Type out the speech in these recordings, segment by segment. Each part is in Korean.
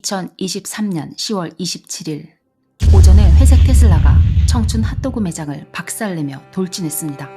2023년 10월 27일 오전에 회색 테슬라가 청춘 핫도그 매장을 박살내며 돌진했습니다.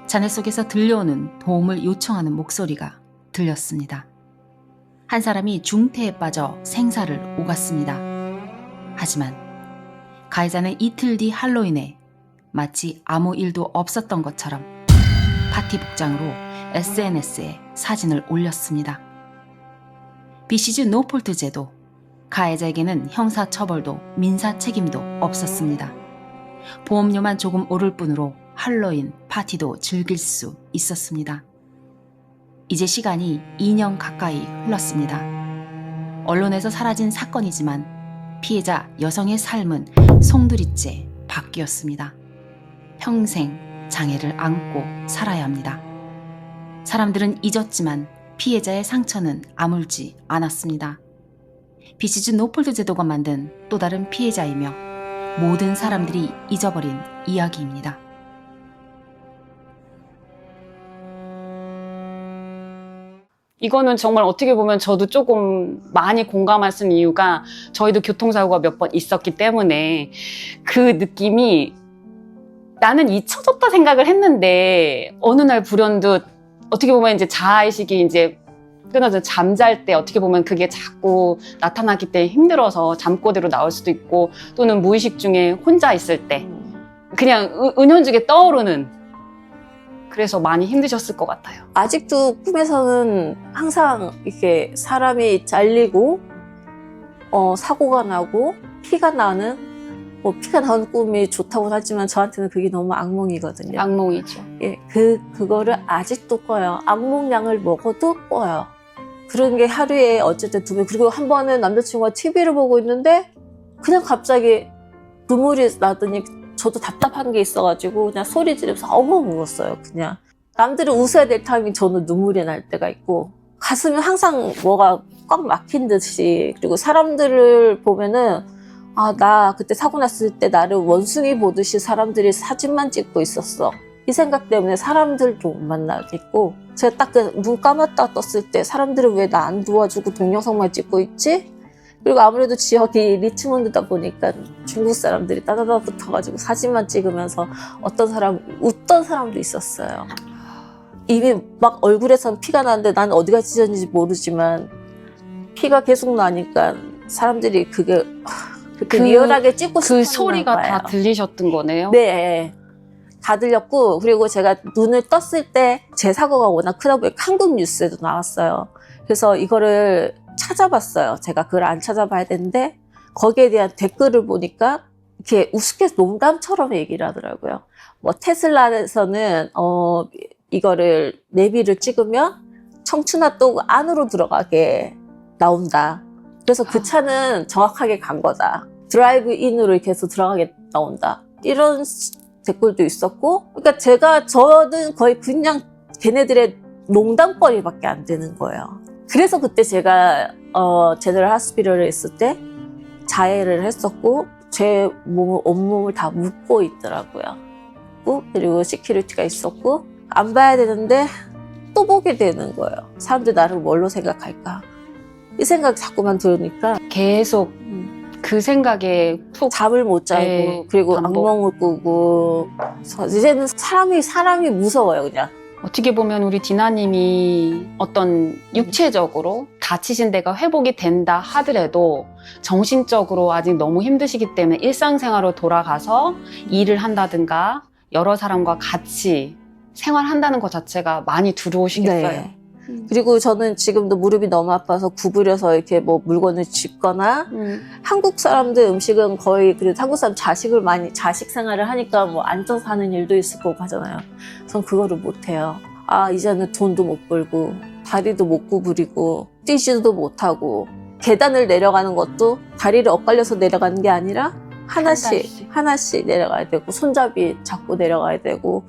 잔해 속에서 들려오는 도움을 요청하는 목소리가 들렸습니다. 한 사람이 중태에 빠져 생사를 오갔습니다. 하지만 가해자는 이틀 뒤 할로윈에 마치 아무 일도 없었던 것처럼 파티 복장으로 SNS에 사진을 올렸습니다. 비시즈 노폴트 제도, 가해자에게는 형사처벌도 민사 책임도 없었습니다. 보험료만 조금 오를 뿐으로 할로윈 파티도 즐길 수 있었습니다. 이제 시간이 2년 가까이 흘렀습니다. 언론에서 사라진 사건이지만 피해자 여성의 삶은 송두리째 바뀌었습니다. 평생 장애를 안고 살아야 합니다. 사람들은 잊었지만 피해자의 상처는 아물지 않았습니다. 비시즈 노폴트 제도가 만든 또 다른 피해자이며 모든 사람들이 잊어버린 이야기입니다. 이거는 정말 어떻게 보면 저도 조금 많이 공감할 수 있는 이유가 저희도 교통사고가 몇 번 있었기 때문에 그 느낌이 나는 잊혀졌다 생각을 했는데 어느 날 불현듯 어떻게 보면 이제 자아의식이 이제 끊어져 잠잘 때 어떻게 보면 그게 자꾸 나타나기 때문에 힘들어서 잠꼬대로 나올 수도 있고 또는 무의식 중에 혼자 있을 때 그냥 은연중에 떠오르는 그래서 많이 힘드셨을 것 같아요. 아직도 꿈에서는 항상 이렇게 사람이 잘리고 사고가 나고 피가 나는 피가 나는 꿈이 좋다고는 하지만 저한테는 그게 너무 악몽이거든요. 악몽이죠. 예, 그거를 아직도 꿔요. 악몽약을 먹어도 꿔요. 그런 게 하루에 어쨌든 2번. 그리고 한 번은 남자친구가 TV를 보고 있는데 그냥 갑자기 눈물이 나더니 저도 답답한 게 있어가지고 그냥 소리 지르면서 엉엉 울었어요. 그냥 남들은 웃어야 될 타이밍 저는 눈물이 날 때가 있고 가슴이 항상 뭐가 꽉 막힌 듯이. 그리고 사람들을 보면은 나 그때 사고 났을 때 나를 원숭이 보듯이 사람들이 사진만 찍고 있었어. 이 생각 때문에 사람들도 못 만나겠고 제가 딱 그 눈 감았다 떴을 때 사람들은 왜 나 안 도와주고 동영상만 찍고 있지? 그리고 아무래도 지역이 리치몬드다 보니까 중국 사람들이 따다다 붙어가지고 사진만 찍으면서 어떤 사람 웃던 사람도 있었어요. 이미 막 얼굴에선 피가 나는데 난 어디가 찢어졌는지 모르지만 피가 계속 나니까 사람들이 그게 그렇게 리얼하게 찍고 싶은 그 소리가 거예요. 다 들리셨던 거네요? 네. 다 들렸고 그리고 제가 눈을 떴을 때 제 사고가 워낙 크다 보니까 한국 뉴스에도 나왔어요. 그래서 이거를 찾아봤어요. 제가 그걸 안 찾아봐야 되는데 거기에 대한 댓글을 보니까 이렇게 우스갯 농담처럼 얘기를 하더라고요. 뭐 테슬라에서는 이거를 내비를 찍으면 청춘핫도그 안으로 들어가게 나온다. 그래서 그 차는 정확하게 간 거다. 드라이브 인으로 이렇게 해서 들어가게 나온다. 이런 댓글도 있었고, 그러니까 저는 거의 그냥 걔네들의 농담거리밖에 안 되는 거예요. 그래서 그때 제가 제너럴 하스피럴에 있을 때 자해를 했었고 제 몸을 온몸을 다 묶고 있더라고요. 그리고 시큐리티가 있었고 안 봐야 되는데 또 보게 되는 거예요. 사람들 나를 뭘로 생각할까? 이 생각이 자꾸만 들으니까 계속 그 생각에 푹 잠을 못 자고 네, 그리고 반복. 악몽을 꾸고 이제는 사람이 무서워요. 그냥 어떻게 보면 우리 디나님이 어떤 육체적으로 다치신 데가 회복이 된다 하더라도 정신적으로 아직 너무 힘드시기 때문에 일상생활로 돌아가서 일을 한다든가 여러 사람과 같이 생활한다는 것 자체가 많이 두려우시겠어요. 네. 그리고 저는 지금도 무릎이 너무 아파서 구부려서 이렇게 뭐 물건을 짚거나 한국 사람들 음식은 거의 그래도 한국 사람 자식 생활을 하니까 뭐 앉아서 하는 일도 있을 거고 하잖아요. 전 그거를 못 해요. 이제는 돈도 못 벌고 다리도 못 구부리고 뛰지도 못하고 계단을 내려가는 것도 다리를 엇갈려서 내려가는 게 아니라 하나씩 내려가야 되고 손잡이 잡고 내려가야 되고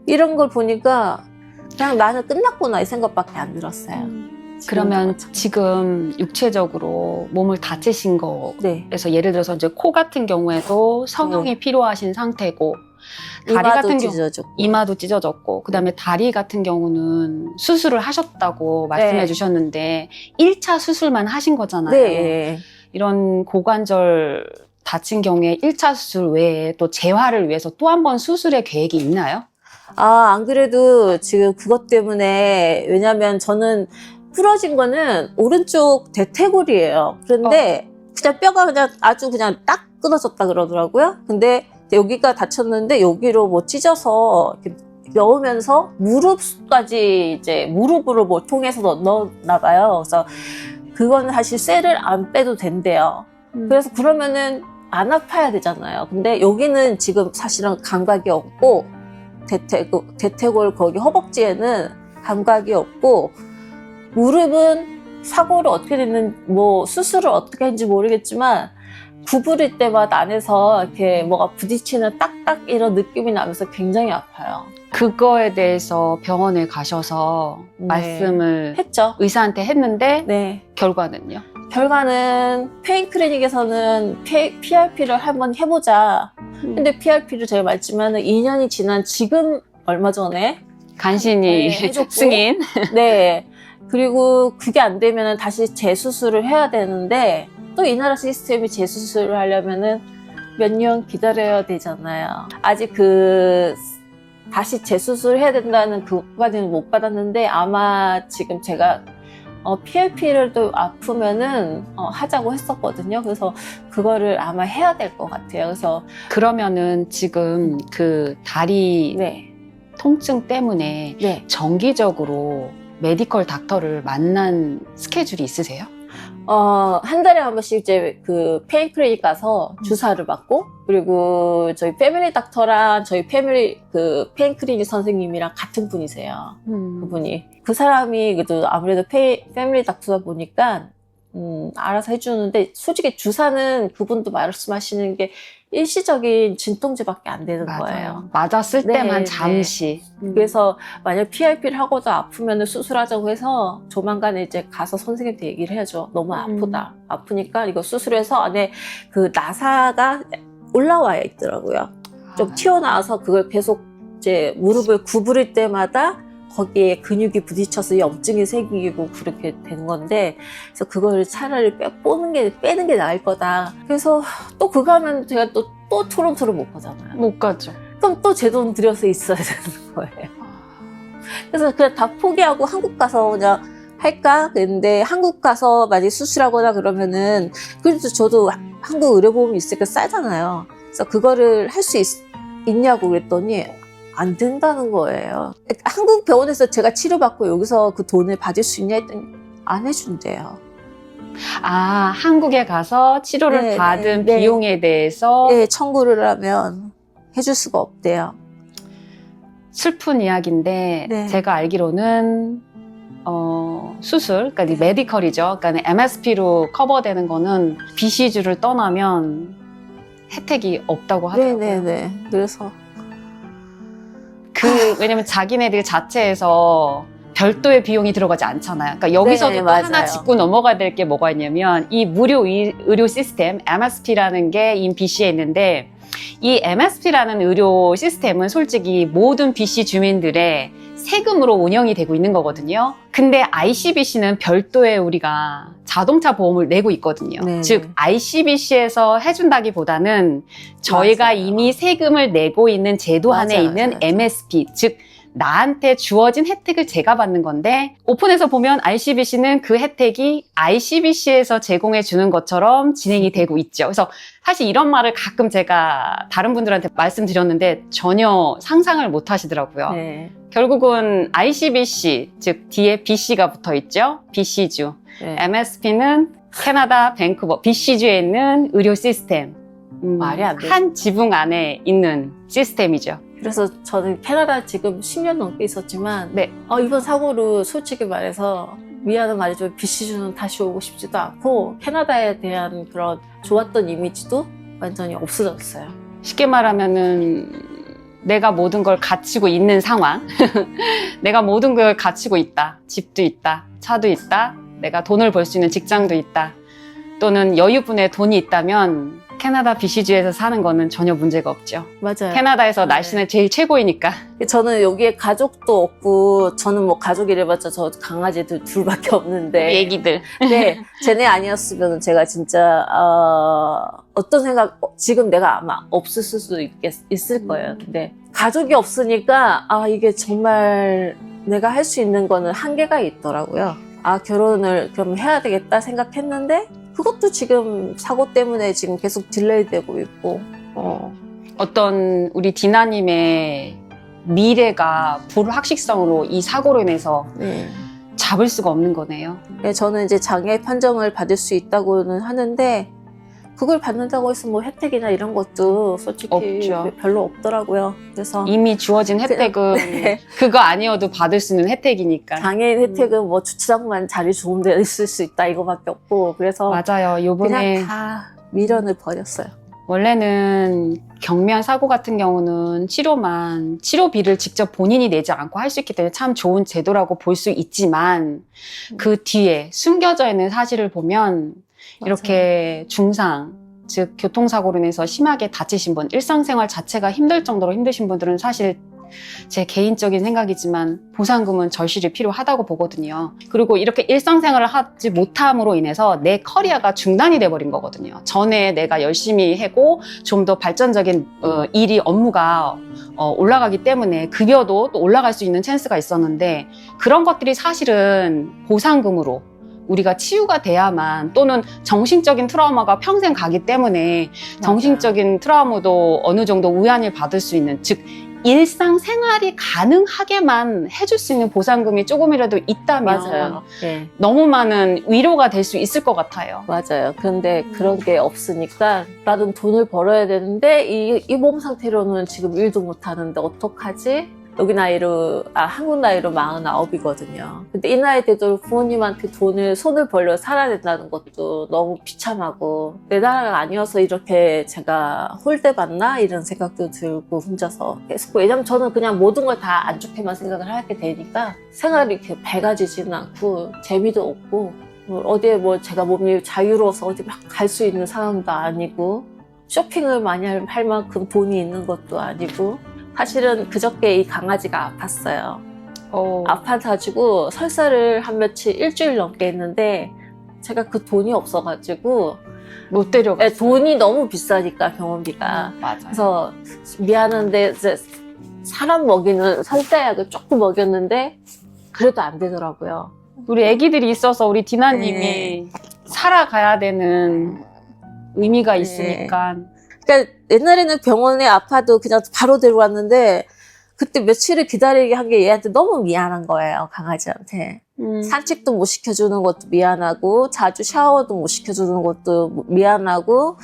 이런 걸 보니까 그냥 나는 끝났구나 이 생각밖에 안 들었어요. 그러면 지금 육체적으로 몸을 다치신 거에서 네. 예를 들어서 이제 코 같은 경우에도 성형이 필요하신 상태고 다리 이마도 같은 경우 찢어졌고. 이마도 찢어졌고 그다음에 다리 같은 경우는 수술을 하셨다고 말씀해 네. 주셨는데 1차 수술만 하신 거잖아요. 네. 이런 고관절 다친 경우에 1차 수술 외에 또 재활을 위해서 또 한 번 수술의 계획이 있나요? 아, 안 그래도 지금 그것 때문에, 왜냐면 저는 부러진 거는 오른쪽 대퇴골이에요. 그런데 그냥 뼈가 그냥 아주 그냥 딱 끊어졌다 그러더라고요. 근데 여기가 다쳤는데 여기로 뭐 찢어서 이렇게 넣으면서 무릎까지 이제 무릎으로 뭐 통해서 넣었나 봐요. 그래서 그건 사실 쇠를 안 빼도 된대요. 그래서 그러면은 안 아파야 되잖아요. 근데 여기는 지금 사실은 감각이 없고 대퇴골 거기 허벅지에는 감각이 없고 무릎은 사고를 어떻게 됐는 뭐 수술을 어떻게 했는지 모르겠지만 구부릴 때마다 안에서 이렇게 뭐가 부딪히는 딱딱 이런 느낌이 나면서 굉장히 아파요. 그거에 대해서 병원에 가셔서 네. 말씀을 했죠. 의사한테 했는데 네. 결과는요? 결과는 페인 클리닉에서는 PRP를 한번 해보자. 근데 PRP를 제가 말했지만 2년이 지난 지금 얼마 전에 간신히 네, 해줬고. 승인. 네. 그리고 그게 안 되면 다시 재수술을 해야 되는데 또 이 나라 시스템이 재수술을 하려면은 몇 년 기다려야 되잖아요. 아직 다시 재수술을 해야 된다는 그까지는 못 받았는데 아마 지금 제가 PRP를 또 아프면은 하자고 했었거든요. 그래서 그거를 아마 해야 될 것 같아요. 그래서 그러면은 지금 그 다리 네. 통증 때문에 네. 정기적으로 메디컬 닥터를 만난 스케줄이 있으세요? 한 달에 한 번씩 이제 그 페인 클리닉 가서 주사를 받고, 그리고 저희 패밀리 닥터랑 저희 패밀리 그 페인 클리닉 선생님이랑 같은 분이세요. 그분이. 그 사람이 그래도 아무래도 패밀리 닥터다 보니까, 알아서 해주는데, 솔직히 주사는 그분도 말씀하시는 게 일시적인 진통제밖에 안 되는 거예요. 맞았을 네, 때만 네. 잠시. 그래서 만약 PRP를 하고도 아프면 수술하자고 해서 조만간에 이제 가서 선생님한테 얘기를 해야죠. 너무 아프다. 아프니까 이거 수술해서 안에 그 나사가 올라와 있더라고요. 좀 튀어나와서 그걸 계속 이제 무릎을 구부릴 때마다 거기에 근육이 부딪혀서 염증이 생기고 그렇게 된 건데, 그래서 그걸 차라리 빼는 게 나을 거다. 그래서 또 그거 하면 제가 또 토론토를 못 가잖아요. 못 가죠. 그럼 또 제 돈 들여서 있어야 되는 거예요. 그래서 그냥 다 포기하고 한국 가서 그냥 할까? 그랬는데 한국 가서 만약에 수술하거나 그러면은, 그래도 저도 한국 의료보험이 있으니까 싸잖아요. 그래서 그거를 할 수 있냐고 그랬더니 안 된다는 거예요. 한국 병원에서 제가 치료받고 여기서 그 돈을 받을 수 있냐 했더니 안 해준대요. 아, 한국에 가서 치료를 네, 받은 네, 네. 비용에 대해서 네, 청구를 하면 해줄 수가 없대요. 슬픈 이야기인데 네. 제가 알기로는 수술, 그러니까 메디컬이죠. 그러니까 MSP로 커버되는 거는 BC주를 떠나면 혜택이 없다고 하더라고요. 네네네. 그래서 왜냐면 자기네들 자체에서 별도의 비용이 들어가지 않잖아요. 그러니까 여기서도 네, 또 맞아요. 하나 짚고 넘어가야 될 게 뭐가 있냐면 이 무료 의료 시스템 MSP라는 게 이 BC에 있는데, 이 MSP라는 의료 시스템은 솔직히 모든 BC 주민들의 세금으로 운영이 되고 있는 거거든요. 근데 ICBC는 별도의 우리가 자동차 보험을 내고 있거든요. 네. 즉 ICBC에서 해준다기보다는 저희가 맞아요. 이미 세금을 내고 있는 제도 안에 맞아요, 있는 맞아요. MSP, 즉 나한테 주어진 혜택을 제가 받는 건데, 오픈에서 보면 ICBC는 그 혜택이 ICBC에서 제공해 주는 것처럼 진행이 되고 있죠. 그래서 사실 이런 말을 가끔 제가 다른 분들한테 말씀드렸는데 전혀 상상을 못 하시더라고요. 네. 결국은 ICBC, 즉 뒤에 BC가 붙어 있죠. BC주. 네. MSP는 캐나다 밴쿠버 BC주에 있는 의료 시스템. 말이 안 돼요. 한 지붕 안에 있는 시스템이죠. 그래서 저는 캐나다 지금 10년 넘게 있었지만, 네. 이번 사고로 솔직히 말해서 미안한 말이지만 BC주는 다시 오고 싶지도 않고, 캐나다에 대한 그런 좋았던 이미지도 완전히 없어졌어요. 쉽게 말하면은 내가 모든 걸 갖추고 있는 상황. 내가 모든 걸 갖추고 있다. 집도 있다. 차도 있다. 내가 돈을 벌 수 있는 직장도 있다. 또는 여유분의 돈이 있다면 캐나다 BC주에서 사는 거는 전혀 문제가 없죠. 맞아요. 캐나다에서 네. 날씨는 제일 최고이니까. 저는 여기에 가족도 없고 저는 뭐 가족이래봤자 저 강아지 둘밖에 없는데 애기들. 네, 쟤네 아니었으면 제가 진짜 어떤 생각 지금 내가 아마 없을 수도 있을 거예요. 근데 가족이 없으니까 이게 정말 내가 할 수 있는 거는 한계가 있더라고요. 결혼을 그럼 해야 되겠다 생각했는데 그것도 지금 사고 때문에 지금 계속 딜레이 되고 있고 어떤 우리 디나님의 미래가 불확실성으로 이 사고로 인해서 네. 잡을 수가 없는 거네요. 네, 저는 이제 장애 판정을 받을 수 있다고는 하는데 그걸 받는다고 해서 뭐 혜택이나 이런 것도 솔직히 없죠. 별로 없더라고요. 그래서 이미 주어진 혜택은 네. 그거 아니어도 받을 수 있는 혜택이니까. 장애인 혜택은 뭐 주차장만 자리 좋은 데 있을 수 있다 이거밖에 없고 그래서 맞아요. 요번에 그냥 다 미련을 버렸어요. 원래는 경미한 사고 같은 경우는 치료비를 직접 본인이 내지 않고 할 수 있기 때문에 참 좋은 제도라고 볼 수 있지만 그 뒤에 숨겨져 있는 사실을 보면 이렇게 중상, 즉 교통사고로 인해서 심하게 다치신 분, 일상생활 자체가 힘들 정도로 힘드신 분들은 사실 제 개인적인 생각이지만 보상금은 절실히 필요하다고 보거든요. 그리고 이렇게 일상생활을 하지 못함으로 인해서 내 커리어가 중단이 돼버린 거거든요. 전에 내가 열심히 하고 좀 더 발전적인 일이 업무가 올라가기 때문에 급여도 또 올라갈 수 있는 찬스가 있었는데 그런 것들이 사실은 보상금으로 우리가 치유가 돼야만 또는 정신적인 트라우마가 평생 가기 때문에 정신적인 트라우마도 어느 정도 우연을 받을 수 있는 즉 일상생활이 가능하게만 해줄 수 있는 보상금이 조금이라도 있다면 맞아요. 네. 너무 많은 위로가 될 수 있을 것 같아요. 맞아요. 그런데 그런 게 없으니까 나는 돈을 벌어야 되는데 이 몸 상태로는 지금 일도 못 하는데 어떡하지? 여기 나이로 한국 나이로 49이거든요. 근데 이 나이 되도록 부모님한테 손을 벌려 살아야 된다는 것도 너무 비참하고 내 나라가 아니어서 이렇게 제가 홀대받나 이런 생각도 들고 혼자서 계속 왜냐면 저는 그냥 모든 걸 다 안 좋게만 생각을 하게 되니까 생활이 이렇게 밝아지지는 않고 재미도 없고 어디에 제가 몸이 자유로워서 어디 막 갈 수 있는 상황도 아니고 쇼핑을 많이 할 만큼 돈이 있는 것도 아니고 사실은 그저께 이 강아지가 아팠어요. 아파가지고 설사를 한 일주일 넘게 했는데 제가 그 돈이 없어가지고 못 데려갔어요. 돈이 너무 비싸니까 병원비가. 맞아요. 그래서 미안한데 이제 사람 먹이는 설사약을 조금 먹였는데 그래도 안 되더라고요. 우리 애기들이 있어서 우리 디나님이 살아가야 되는 의미가 있으니까. 그러니까 옛날에는 병원에 아파도 그냥 바로 데려왔는데 그때 며칠을 기다리게 한 게 얘한테 너무 미안한 거예요, 강아지한테. 산책도 못 시켜주는 것도 미안하고 자주 샤워도 못 시켜주는 것도 미안하고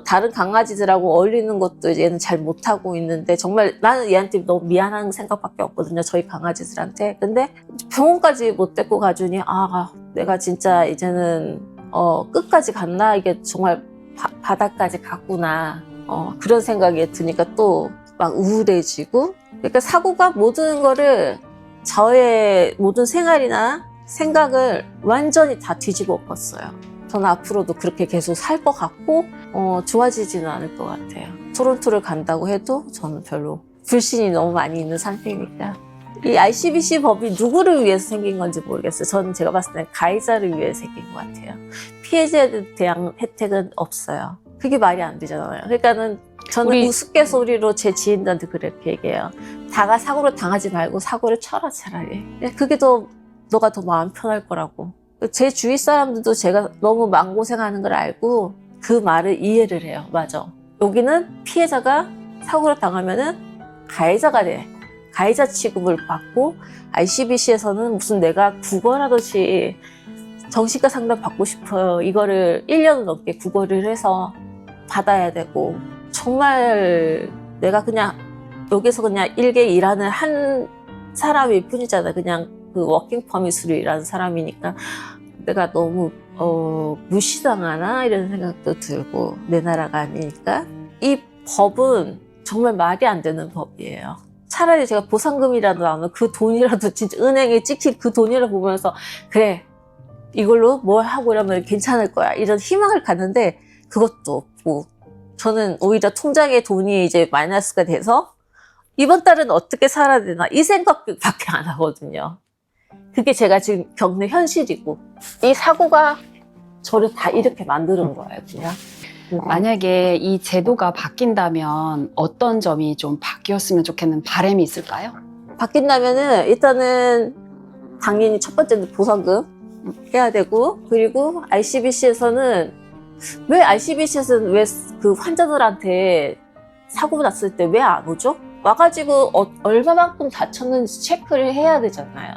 다른 강아지들하고 어울리는 것도 얘는 잘 못하고 있는데 정말 나는 얘한테 너무 미안한 생각밖에 없거든요, 저희 강아지들한테. 근데 병원까지 못 데리고 가주니 내가 진짜 이제는 끝까지 갔나? 이게 정말 바닥까지 갔구나. 그런 생각이 드니까 또 막 우울해지고. 그러니까 사고가 모든 거를 저의 모든 생활이나 생각을 완전히 다 뒤집어 엎었어요. 저는 앞으로도 그렇게 계속 살 것 같고 좋아지지는 않을 것 같아요. 토론토를 간다고 해도 저는 별로 불신이 너무 많이 있는 상태니까. 이 ICBC 법이 누구를 위해서 생긴 건지 모르겠어요. 저는 제가 봤을 때 가해자를 위해 생긴 것 같아요. 피해자에 대한 혜택은 없어요. 그게 말이 안 되잖아요. 그러니까는 저는 우스갯소리로 제 지인들한테 그렇게 얘기해요. 다가 사고를 당하지 말고 사고를 쳐라, 차라리. 그게 너가 더 마음 편할 거라고. 제 주위 사람들도 제가 너무 마음고생하는 걸 알고 그 말을 이해를 해요. 맞아. 여기는 피해자가 사고를 당하면은 가해자가 돼. 가해자 취급을 받고 ICBC에서는 무슨 내가 국어라듯이 정신과 상담 받고 싶어요. 이거를 1년 넘게 국어를 해서 받아야 되고 정말 내가 그냥 여기서 그냥 일개 일하는 한 사람일 뿐이잖아. 그냥 그 워킹 퍼밋으로 일하는 사람이니까 내가 너무 무시당하나 이런 생각도 들고 내 나라가 아니니까 이 법은 정말 말이 안 되는 법이에요. 차라리 제가 보상금이라도 나오면 그 돈이라도 진짜 은행에 찍힌 그 돈이라도 보면서 그래 이걸로 뭘 하고 이러면 괜찮을 거야 이런 희망을 갖는데 그것도 없고 저는 오히려 통장에 돈이 이제 마이너스가 돼서 이번 달은 어떻게 살아야 되나 이 생각밖에 안 하거든요. 그게 제가 지금 겪는 현실이고 이 사고가 저를 다 이렇게 만드는 거예요, 그냥. 만약에 이 제도가 바뀐다면 어떤 점이 좀 바뀌었으면 좋겠는 바람이 있을까요? 바뀐다면은 일단은 당연히 첫 번째는 보상금 해야 되고 그리고 ICBC에서는 왜 ICBC에서는 왜 그 환자들한테 사고 났을 때 왜 안 오죠? 와가지고 얼마만큼 다쳤는지 체크를 해야 되잖아요.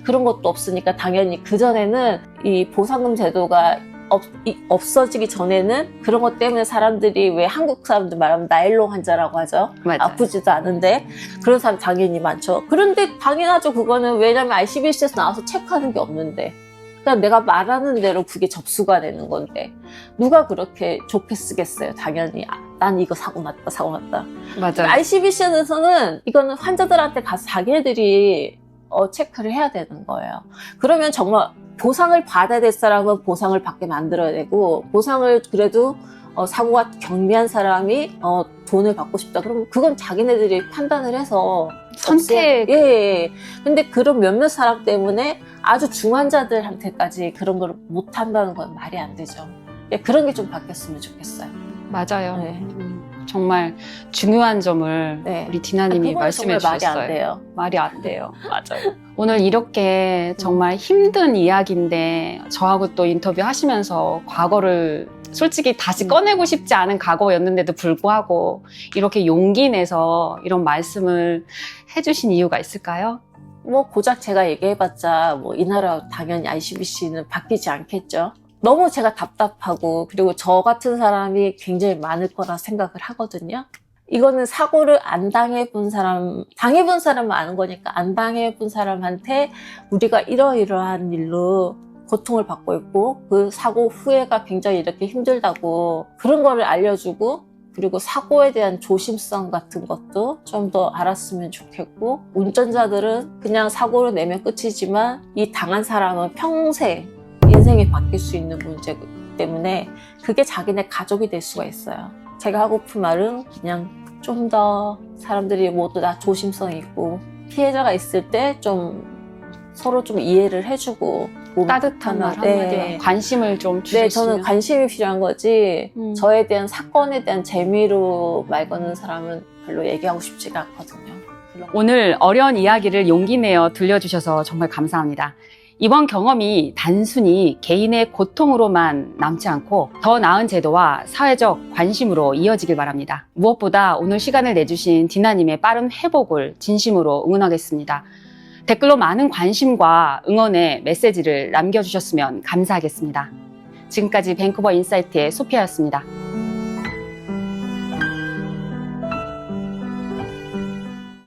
그런 것도 없으니까 당연히 그전에는 이 보상금 제도가 없어지기 전에는 그런 것 때문에 사람들이 왜 한국 사람들 말하면 나일론 환자라고 하죠. 맞아요. 아프지도 않은데 그런 사람 당연히 많죠. 그런데 당연하죠. 그거는 왜냐면 ICBC에서 나와서 체크하는 게 없는데 그냥 내가 말하는 대로 그게 접수가 되는 건데 누가 그렇게 좋게 쓰겠어요. 당연히 난 이거 사고 났다. 맞아요. ICBC에서는 이거는 환자들한테 가서 자기네들이 체크를 해야 되는 거예요. 그러면 정말 보상을 받아야 될 사람은 보상을 받게 만들어야 되고 보상을 그래도 사고가 경미한 사람이 돈을 받고 싶다. 그러면 그건 자기네들이 판단을 해서 선택. 예. 근데 그런 몇몇 사람 때문에 아주 중환자들한테까지 그런 걸 못 한다는 건 말이 안 되죠. 예, 그런 게 좀 바뀌었으면 좋겠어요. 맞아요. 네. 정말 중요한 점을 네. 우리 디나님이 그건 말씀해 정말 주셨어요. 말이 안 돼요. 말이 안 돼요. 맞아요. 오늘 이렇게 정말 힘든 이야기인데 저하고 또 인터뷰 하시면서 과거를 솔직히 다시 꺼내고 싶지 않은 과거였는데도 불구하고 이렇게 용기 내서 이런 말씀을 해주신 이유가 있을까요? 뭐 고작 제가 얘기해봤자 뭐 이 나라 당연히 ICBC는 바뀌지 않겠죠. 너무 제가 답답하고 그리고 저 같은 사람이 굉장히 많을 거라 생각을 하거든요. 이거는 사고를 안 당해본 사람, 당해본 사람은 아는 거니까 안 당해본 사람한테 우리가 이러이러한 일로 고통을 받고 있고 그 사고 후회가 굉장히 이렇게 힘들다고 그런 거를 알려주고 그리고 사고에 대한 조심성 같은 것도 좀 더 알았으면 좋겠고 운전자들은 그냥 사고를 내면 끝이지만 이 당한 사람은 평생 인생이 바뀔 수 있는 문제이기 때문에 그게 자기네 가족이 될 수가 있어요. 제가 하고픈 말은 그냥 좀 더 사람들이 모두 다 조심성 있고 피해자가 있을 때 좀 서로 좀 이해를 해주고 따뜻한 말 한마디 관심을 좀 주시면. 네, 저는 관심이 필요한 거지 저에 대한 사건에 대한 재미로 말 거는 사람은 별로 얘기하고 싶지가 않거든요. 오늘 어려운 이야기를 용기 내어 들려주셔서 정말 감사합니다. 이번 경험이 단순히 개인의 고통으로만 남지 않고 더 나은 제도와 사회적 관심으로 이어지길 바랍니다. 무엇보다 오늘 시간을 내주신 디나님의 빠른 회복을 진심으로 응원하겠습니다. 댓글로 많은 관심과 응원의 메시지를 남겨주셨으면 감사하겠습니다. 지금까지 밴쿠버 인사이트의 소피아였습니다.